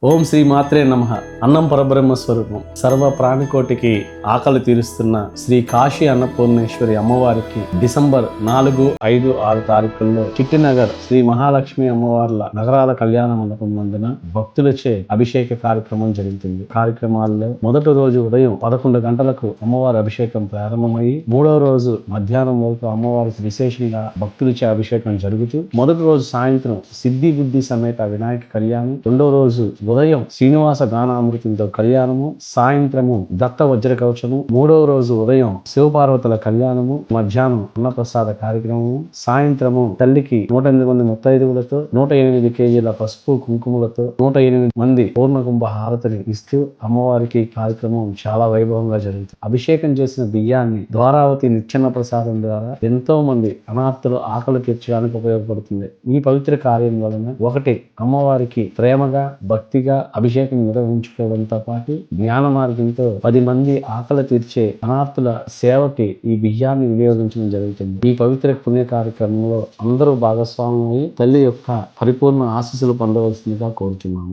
ఓం శ్రీ మాత్రే నమః. అన్నం పరబ్రహ్మ స్వరూపం, సర్వ ప్రాణికోటికి ఆకలి తీరుస్తున్న శ్రీ కాశీ అన్నపూర్ణేశ్వరి అమ్మవారికి డిసెంబర్ 4, 5, 6 తారీఖుల్లో చిట్టినగర్ శ్రీ మహాలక్ష్మి అమ్మవార్ల నగరాల కళ్యాణ మండపం నందున భక్తులచే అభిషేక కార్యక్రమం జరుగుతుంది. కార్యక్రమాల్లో మొదటి రోజు ఉదయం 11 గంటలకు అమ్మవారి అభిషేకం ప్రారంభమయ్యి 3వ రోజు మధ్యాహ్నం వరకు అమ్మవారికి విశేషంగా భక్తులచే అభిషేకం జరుగుతూ మొదటి రోజు సాయంత్రం సిద్ధి బుద్ధి సమేత వినాయక కళ్యాణం, 2వ రోజు ఉదయం శ్రీనివాస గానామృతంతో కళ్యాణము, సాయంత్రము దత్త వజ్ర కవచము, 3వ రోజు ఉదయం శివపార్వతుల కళ్యాణము, మధ్యాహ్నం అన్నప్రసాద కార్యక్రమము, సాయంత్రము తల్లికి 108 మంది ముత్తైదువులతో 108 కేజీల పసుపు కుంకుమలతో 108 మంది పూర్ణకుంభ హారతిని ఇస్తూ అమ్మవారికి కార్యక్రమం చాలా వైభవంగా జరుగుతుంది. అభిషేకం చేసిన బియ్యాన్ని ద్వారావతి నిచ్చెన ప్రసాదం ద్వారా ఎంతో మంది అనాథులు ఆకలి తీర్చడానికి ఉపయోగపడుతుంది. ఈ పవిత్ర కార్యం వలన ఒకటి అమ్మవారికి ప్రేమగా భక్తిగా అభిషేకం నిర్వహించుకోవడంతో పాటు జ్ఞాన మార్గంతో 10 మంది ఆకలి తీర్చే అనాథుల సేవకి ఈ బియ్యాన్ని వినియోగించడం జరుగుతుంది. ఈ పవిత్ర పుణ్య కార్యక్రమంలో అందరూ భాగస్వామ్యం అయి తల్లి యొక్క పరిపూర్ణ ఆశీస్సులు పొందవలసిందిగా కోరుతున్నాము.